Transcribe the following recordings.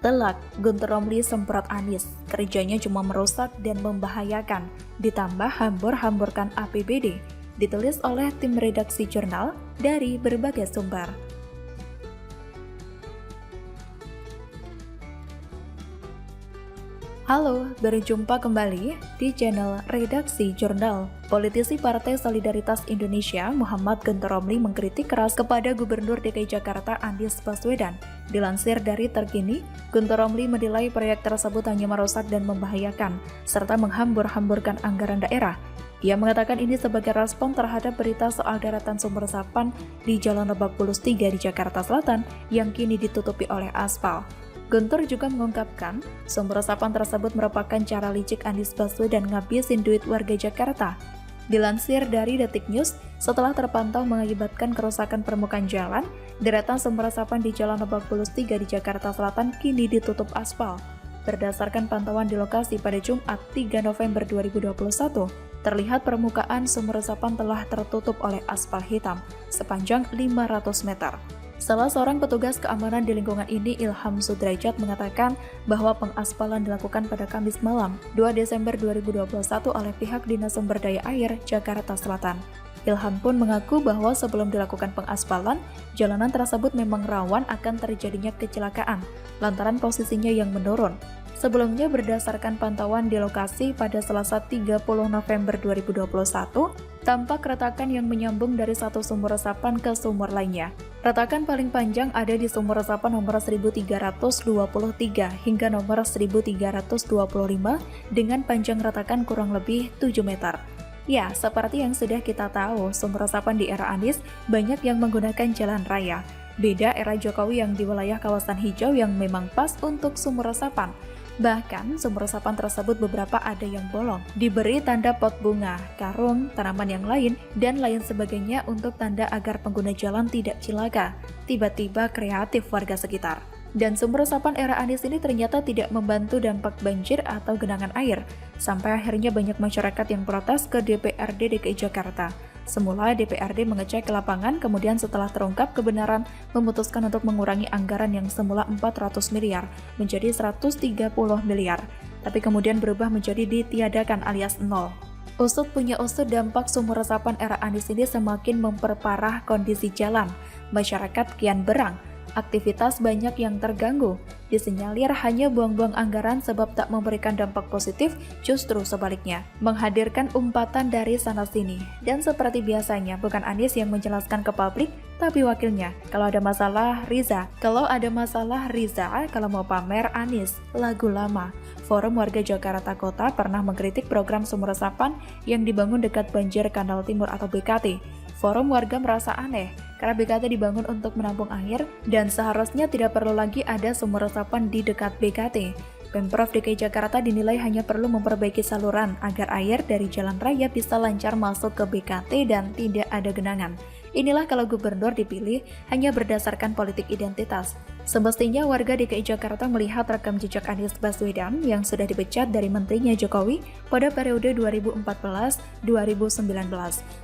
Telak, Guntur Romli semprot Anies, kerjanya cuma merusak dan membahayakan, ditambah hambur-hamburkan APBD, ditulis oleh tim redaksi jurnal dari berbagai sumber. Halo, berjumpa kembali di channel Redaksi Jurnal. Politisi Partai Solidaritas Indonesia Muhammad Guntur Romli mengkritik keras kepada Gubernur DKI Jakarta Anies Baswedan. Dilansir dari Terkini, Guntur Romli menilai proyek tersebut hanya merusak dan membahayakan, serta menghambur-hamburkan anggaran daerah. Ia mengatakan ini sebagai respon terhadap berita soal deretan sumur resapan di Jalan Lebak Bulus 3 di Jakarta Selatan yang kini ditutupi oleh aspal. Guntur juga mengungkapkan, sumber resapan tersebut merupakan cara licik Anies Baswedan ngabisin duit warga Jakarta. Dilansir dari Detik News, setelah terpantau mengakibatkan kerusakan permukaan jalan, deretan sumber resapan di Jalan Lebak Bulus 3 di Jakarta Selatan kini ditutup aspal. Berdasarkan pantauan di lokasi pada Jumat 3 November 2021, terlihat permukaan sumber resapan telah tertutup oleh aspal hitam sepanjang 500 meter. Salah seorang petugas keamanan di lingkungan ini, Ilham Sudrajat, mengatakan bahwa pengaspalan dilakukan pada Kamis malam, 2 Desember 2021 oleh pihak Dinas Sumber Daya Air Jakarta Selatan. Ilham pun mengaku bahwa sebelum dilakukan pengaspalan, jalanan tersebut memang rawan akan terjadinya kecelakaan, lantaran posisinya yang menurun. Sebelumnya berdasarkan pantauan di lokasi pada Selasa 30 November 2021, tampak retakan yang menyambung dari satu sumur resapan ke sumur lainnya. Retakan paling panjang ada di sumur resapan nomor 1323 hingga nomor 1325 dengan panjang retakan kurang lebih 7 meter. Ya, seperti yang sudah kita tahu, sumur resapan di era Anies banyak yang menggunakan jalan raya. Beda era Jokowi yang di wilayah kawasan hijau yang memang pas untuk sumur resapan. Bahkan, sumur resapan tersebut beberapa ada yang bolong, diberi tanda pot bunga, karung, tanaman yang lain, dan lain sebagainya untuk tanda agar pengguna jalan tidak cilaka. Tiba-tiba kreatif warga sekitar. Dan sumur resapan era Anies ini ternyata tidak membantu dampak banjir atau genangan air, sampai akhirnya banyak masyarakat yang protes ke DPRD DKI Jakarta. Semula DPRD mengecek ke lapangan, kemudian setelah terungkap kebenaran, memutuskan untuk mengurangi anggaran yang semula 400 miliar menjadi 130 miliar, tapi kemudian berubah menjadi ditiadakan alias nol. Usut punya usut, dampak sumur resapan era Anies ini semakin memperparah kondisi jalan. Masyarakat kian berang, aktivitas banyak yang terganggu. Disinyalir hanya buang-buang anggaran sebab tak memberikan dampak positif, justru sebaliknya, menghadirkan umpatan dari sana-sini. Dan seperti biasanya, bukan Anies yang menjelaskan ke publik, tapi wakilnya. Kalau ada masalah, Riza. Kalau mau pamer, Anies. Lagu lama. Forum Warga Jakarta Kota pernah mengkritik program sumur resapan yang dibangun dekat banjir Kanal Timur atau BKT. Forum warga merasa aneh, karena BKT dibangun untuk menampung air dan seharusnya tidak perlu lagi ada sumur resapan di dekat BKT. Pemprov DKI Jakarta dinilai hanya perlu memperbaiki saluran agar air dari jalan raya bisa lancar masuk ke BKT dan tidak ada genangan. Inilah kalau gubernur dipilih hanya berdasarkan politik identitas. Semestinya warga DKI Jakarta melihat rekam jejak Anies Baswedan yang sudah dipecat dari menterinya Jokowi pada periode 2014-2019.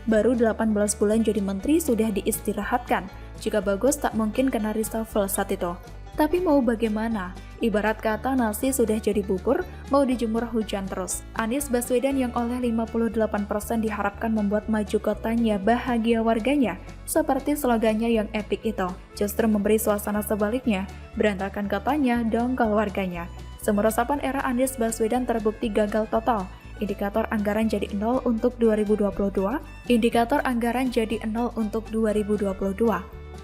Baru 18 bulan jadi menteri sudah diistirahatkan. Jika bagus tak mungkin kena reshuffle saat itu. Tapi mau bagaimana? Ibarat kata nasi sudah jadi bubur, mau dijemur hujan terus. Anies Baswedan yang oleh 58% diharapkan membuat maju kotanya bahagia warganya, seperti slogannya yang epik itu, justru memberi suasana sebaliknya, berantakan kotanya, dongkol warganya. Sumur resapan era Anies Baswedan terbukti gagal total. Indikator anggaran jadi 0 untuk 2022.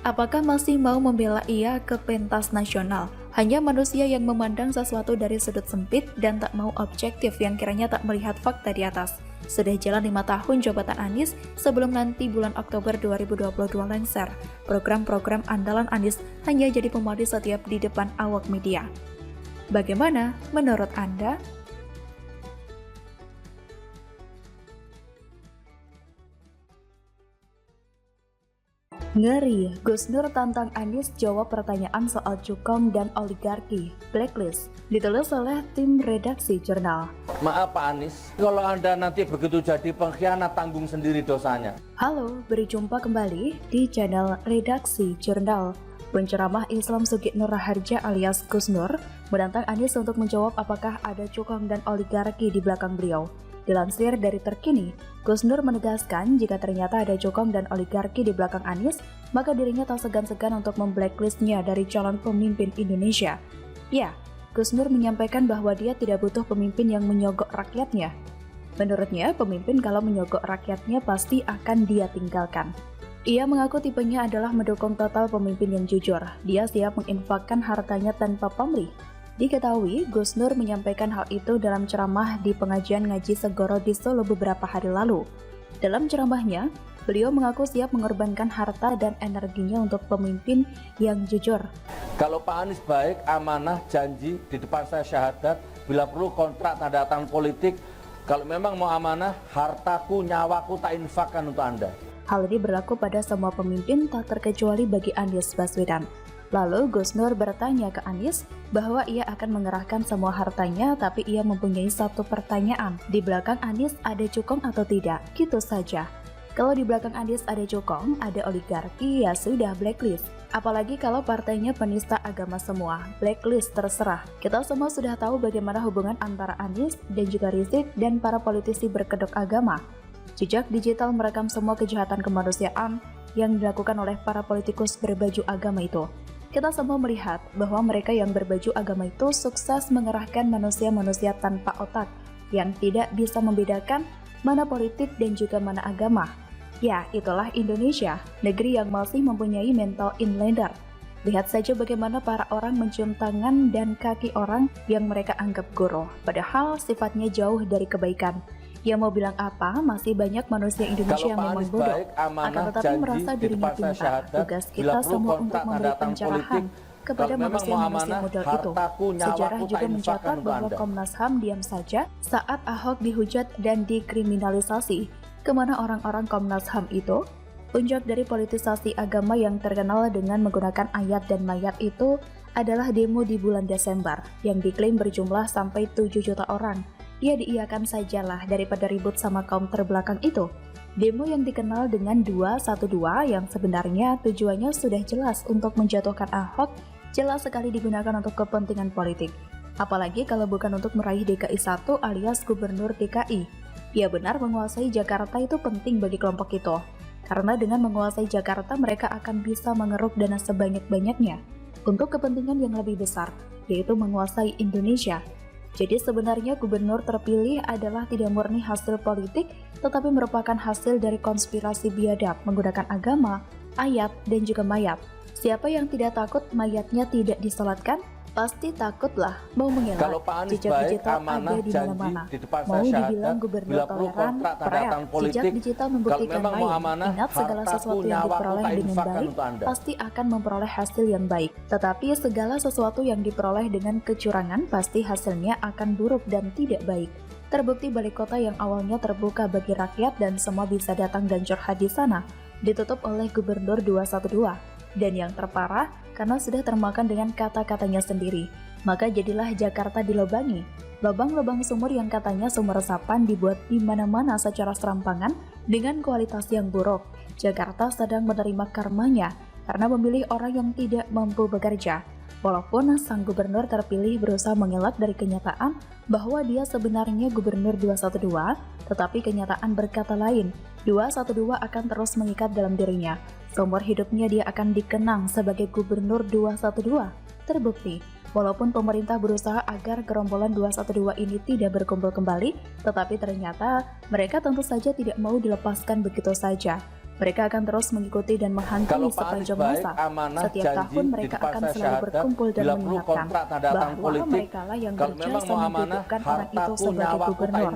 Apakah masih mau membela ia ke pentas nasional? Hanya manusia yang memandang sesuatu dari sudut sempit dan tak mau objektif yang kiranya tak melihat fakta di atas. Sudah jalan 5 tahun jabatan Anies sebelum nanti bulan Oktober 2022 lengser. Program-program andalan Anies hanya jadi pemadi setiap di depan awak media. Bagaimana menurut Anda? Ngeri, Gus Nur tantang Anies jawab pertanyaan soal cukom dan oligarki, blacklist, ditulis oleh tim redaksi jurnal. Maaf Pak Anies, kalau Anda nanti begitu jadi pengkhianat tanggung sendiri dosanya. Halo, berjumpa kembali di channel Redaksi Jurnal. Penceramah Islam Sugitnur Raharja alias Gus Nur menantang Anies untuk menjawab apakah ada cukong dan oligarki di belakang beliau. Dilansir dari Terkini, Gus Nur menegaskan jika ternyata ada cukong dan oligarki di belakang Anies, maka dirinya tak segan-segan untuk memblacklistnya dari calon pemimpin Indonesia. Ya, Gus Nur menyampaikan bahwa dia tidak butuh pemimpin yang menyogok rakyatnya. Menurutnya, pemimpin kalau menyogok rakyatnya pasti akan dia tinggalkan. Ia mengaku tipenya adalah mendukung total pemimpin yang jujur. Dia siap menginfakkan hartanya tanpa pamrih. Diketahui, Gus Nur menyampaikan hal itu dalam ceramah di pengajian ngaji Segoro di Solo beberapa hari lalu. Dalam ceramahnya, beliau mengaku siap mengorbankan harta dan energinya untuk pemimpin yang jujur. Kalau Pak Anies baik, amanah, janji, di depan saya syahadat, bila perlu kontrak tanda tangan politik, kalau memang mau amanah, hartaku, nyawaku tak infakkan untuk Anda. Hal ini berlaku pada semua pemimpin tak terkecuali bagi Anies Baswedan. Lalu Gus Nur bertanya ke Anies bahwa ia akan mengerahkan semua hartanya, tapi ia mempunyai satu pertanyaan. Di belakang Anies ada cukong atau tidak? Gitu saja. Kalau di belakang Anies ada cukong, ada oligarki, ya sudah blacklist. Apalagi kalau partainya penista agama semua, blacklist terserah. Kita semua sudah tahu bagaimana hubungan antara Anies dan juga Rizik dan para politisi berkedok agama. Jejak digital merekam semua kejahatan kemanusiaan yang dilakukan oleh para politikus berbaju agama itu. Kita semua melihat bahwa mereka yang berbaju agama itu sukses mengerahkan manusia-manusia tanpa otak yang tidak bisa membedakan mana politik dan juga mana agama. Ya, itulah Indonesia, negeri yang masih mempunyai mental inlander. Lihat saja bagaimana para orang mencium tangan dan kaki orang yang mereka anggap guru, padahal sifatnya jauh dari kebaikan. Ya mau bilang apa, masih banyak manusia Indonesia yang memang bodoh, akan tetapi merasa dirinya pintar. Tugas kita semua untuk memberi pencerahan kepada manusia-manusia model itu. Sejarah juga mencatat bahwa Komnas HAM diam saja saat Ahok dihujat dan dikriminalisasi. Kemana orang-orang Komnas HAM itu? Puncak dari politisasi agama yang terkenal dengan menggunakan ayat dan mayat itu adalah demo di bulan Desember yang diklaim berjumlah sampai 7 juta orang. Ya diiyakan sajalah daripada ribut sama kaum terbelakang itu. Demo yang dikenal dengan 212 yang sebenarnya tujuannya sudah jelas untuk menjatuhkan Ahok, jelas sekali digunakan untuk kepentingan politik. Apalagi kalau bukan untuk meraih DKI 1 alias Gubernur DKI. Ya benar, menguasai Jakarta itu penting bagi kelompok itu. Karena dengan menguasai Jakarta mereka akan bisa mengeruk dana sebanyak-banyaknya untuk kepentingan yang lebih besar, yaitu menguasai Indonesia. Jadi sebenarnya gubernur terpilih adalah tidak murni hasil politik, tetapi merupakan hasil dari konspirasi biadab menggunakan agama, ayat, dan juga mayat. Siapa yang tidak takut mayatnya tidak disolatkan? Pasti takutlah mau mengelak. Kalau Pak Anies jejak baik, digital amanah, ada di janji, mana-mana. di depan Mau saya dibilang syahadat, gubernur bila perlu toleran, kontrak tanda proyek, tangan politik, jejak digital membuktikan kalau memang mau lain. amanah, Ingat, segala hartaku, sesuatu yang nyawaku diperoleh tak dengan infakkan baik untuk Anda. pasti akan memperoleh hasil yang baik. Tetapi segala sesuatu yang diperoleh dengan kecurangan pasti hasilnya akan buruk dan tidak baik. Terbukti balik kota yang awalnya terbuka bagi rakyat dan semua bisa datang dan curhat di sana, ditutup oleh Gubernur 212. Dan yang terparah, karena sudah termakan dengan kata-katanya sendiri, maka jadilah Jakarta dilobangi. Lubang-lubang sumur yang katanya sumur resapan dibuat di mana-mana secara serampangan dengan kualitas yang buruk. Jakarta sedang menerima karmanya karena memilih orang yang tidak mampu bekerja. Walaupun sang gubernur terpilih berusaha mengelak dari kenyataan bahwa dia sebenarnya gubernur 212, tetapi kenyataan berkata lain. 212 akan terus mengikat dalam dirinya. Seumur hidupnya dia akan dikenang sebagai gubernur 212. Terbukti, walaupun pemerintah berusaha agar gerombolan 212 ini tidak berkumpul kembali, tetapi ternyata mereka tentu saja tidak mau dilepaskan begitu saja. Mereka akan terus mengikuti dan menghantui sepanjang masa. Setiap tahun mereka akan selalu berkumpul dan mengingatkan bahwa mereka lah yang berjasa menghidupkan orang itu sebagai gubernur.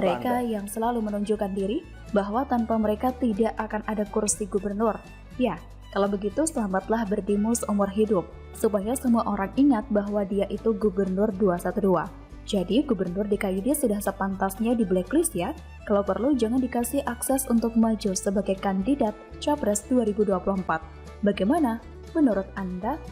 Mereka yang selalu menunjukkan diri bahwa tanpa mereka tidak akan ada kursi gubernur. Ya, kalau begitu selamatlah berdemo seumur hidup, supaya semua orang ingat bahwa dia itu gubernur 212. Jadi gubernur DKI sudah sepantasnya di blacklist ya. Kalau perlu jangan dikasih akses untuk maju sebagai kandidat Capres 2024. Bagaimana menurut Anda?